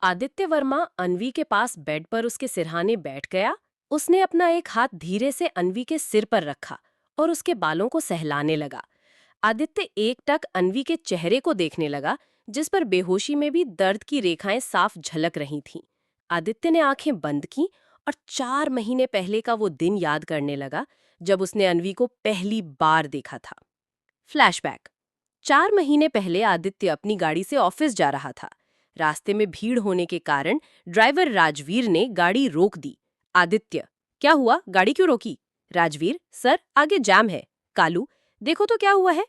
आदित्य वर्मा अन्वी के पास बेड पर उसके सिरहाने बैठ गया। उसने अपना एक हाथ धीरे से अन्वी के सिर पर रखा और उसके बालों को सहलाने लगा। आदित्य एकटक अन्वी के चेहरे को देखने लगा, जिस पर बेहोशी में भी दर्द की रेखाएं साफ झलक रही थीं। आदित्य ने आंखें बंद की और 4 महीने पहले का वो दिन याद करने लगा, जब उसने अन्वी को पहली बार देखा था। फ्लैशबैक। 4 महीने पहले आदित्य अपनी गाड़ी से ऑफिस जा रहा था। रास्ते में भीड़ होने के कारण ड्राइवर राजवीर ने गाड़ी रोक दी। आदित्य, क्या हुआ, गाड़ी क्यों रोकी? राजवीर, सर आगे जाम है। कालू, देखो तो क्या हुआ है।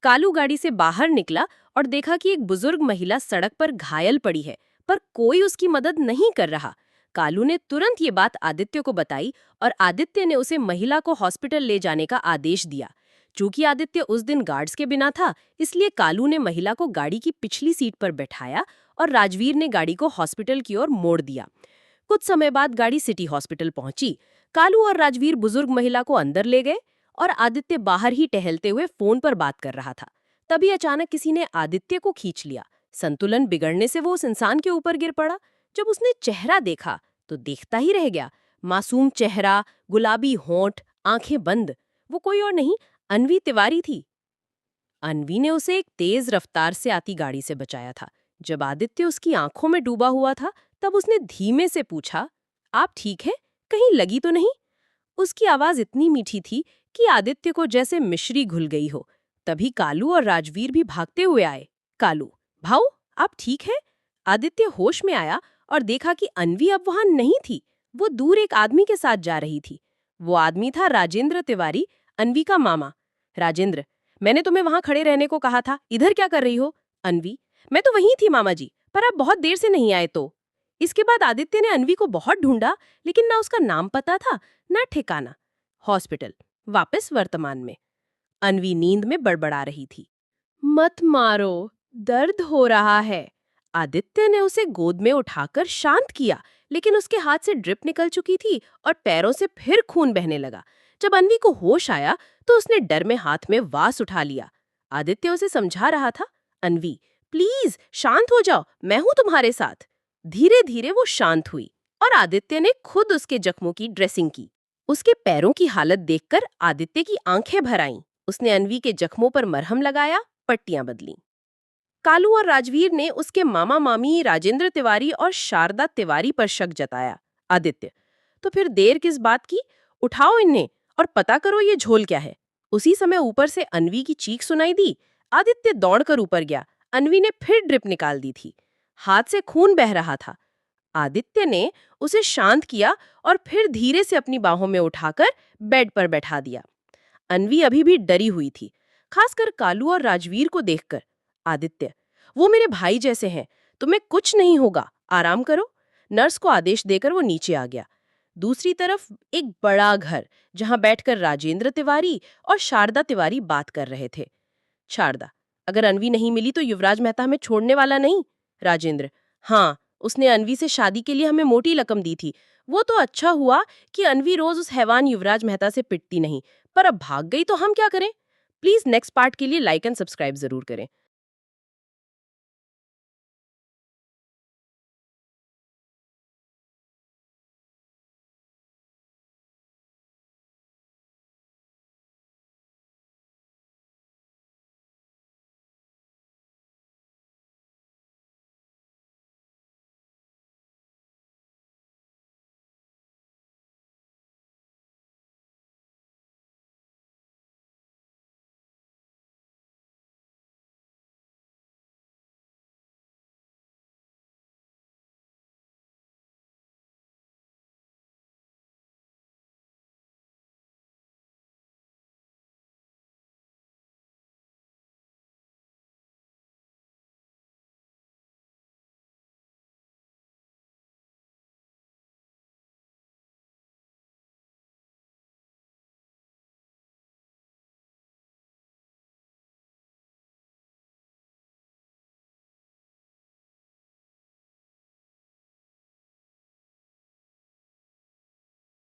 कालू गाड़ी से बाहर निकला और देखा कि एक बुजुर्ग महिला सड़क पर घायल पड़ी है, पर कोई उसकी मदद नहीं कर रहा। कालू ने तुरंत ये बात आदित्य को बताई और आदित्य ने उसे महिला को हॉस्पिटल ले जाने का आदेश दिया। चूंकि आदित्य उस दिन गार्ड्स के बिना था, इसलिए कालू ने महिला को गाड़ी की पिछली सीट पर बैठाया और राजवीर ने गाड़ी को हॉस्पिटल की ओर मोड़ दिया। कुछ समय बाद गाड़ी सिटी हॉस्पिटल पहुंची। कालू और राजवीर बुजुर्ग महिला को अंदर ले गए और आदित्य बाहर ही टहलते हुए फोन पर बात कर रहा था। तभी अचानक किसी ने आदित्य को खींच लिया। संतुलन बिगड़ने से वो उस इंसान के ऊपर गिर पड़ा। जब उसने चेहरा देखा तो देखता ही रह गया। मासूम चेहरा, गुलाबी होंठ, आंखें बंद। वो कोई और नहीं, अन्वी तिवारी थी। अन्वी ने उसे एक तेज रफ्तार से आती गाड़ी से बचाया था। जब आदित्य उसकी आंखों में डूबा हुआ था, तब उसने धीमे से पूछा, आप ठीक है? कहीं लगी तो नहीं? उसकी आवाज इतनी मीठी थी कि आदित्य को जैसे मिश्री घुल गई हो। तभी कालू और राजवीर भी भागते हुए आए। कालू, भाऊ, आप ठीक है? आदित्य होश में आया और देखा कि अन्वी अब वहां नहीं थी। वो दूर एक आदमी के साथ जा रही थी। वो आदमी था राजेंद्र तिवारी, अन्वी का मामा। राजेंद्र, मैंने तुम्हें वहां खड़े रहने को कहा था, इधर क्या कर रही हो? अन्वी, मैं तो वहीं थी मामा जी, पर आप बहुत देर से नहीं आए तो। इसके बाद आदित्य ने अन्वी को बहुत ढूंढा, लेकिन ना उसका नाम पता था, ना ठिकाना। हॉस्पिटल वापस वर्तमान में। अन्वी नींद में बड़बड़ा रही थी। मत मारो, दर्द हो रहा है। आदित्य ने उसे गोद में उठाकर शांत किया, लेकिन उसके हाथ से ड्रिप निकल चुकी थी और पैरों से फिर खून बहने लगा। जब अन्वी को होश आया तो उसने डर में हाथ में वास उठा लिया। आदित्य उसे समझा रहा था, अन्वी प्लीज शांत हो जाओ, मैं हूं तुम्हारे साथ। धीरे धीरे वो शांत हुई और आदित्य ने खुद उसके जख्मों की ड्रेसिंग की। उसके पैरों की हालत देखकर आदित्य की आंखें भर आईं। उसने अन्वी के जख्मों पर मरहम लगाया, पट्टियां बदली। कालू और राजवीर ने उसके मामा मामी राजेंद्र तिवारी और शारदा तिवारी पर शक जताया। आदित्य, तो फिर देर किस बात की? उठाओ इन्हें और पता करो ये झोल क्या है। उसी समय ऊपर से अन्वी की चीख सुनाई दी। आदित्य दौड़कर ऊपर गया। अन्वी ने फिर ड्रिप निकाल दी थी। हाथ से खून बह रहा था। आदित्य ने उसे शांत किया और फिर धीरे से अपनी बाहों में उठाकर बेड पर बैठा दिया। अन्वी अभी भी डरी हुई थी, खासकर कालू और राजवीर को देखकर। आदित्य, वो मेरे भाई जैसे हैं, तुम्हें कुछ नहीं होगा, आराम करो। नर्स को आदेश देकर वो नीचे आ गया। दूसरी तरफ एक बड़ा घर, जहां बैठकर राजेंद्र तिवारी और शारदा तिवारी बात कर रहे थे। शारदा, अगर अन्वी नहीं मिली तो युवराज मेहता हमें छोड़ने वाला नहीं। राजेंद्र, हाँ, उसने अन्वी से शादी के लिए हमें मोटी रकम दी थी। वो तो अच्छा हुआ कि अन्वी रोज उस हैवान युवराज मेहता से पिटती नहीं, पर अब भाग गई तो हम क्या करें? प्लीज नेक्स्ट पार्ट के लिए लाइक एंड सब्सक्राइब जरूर करें।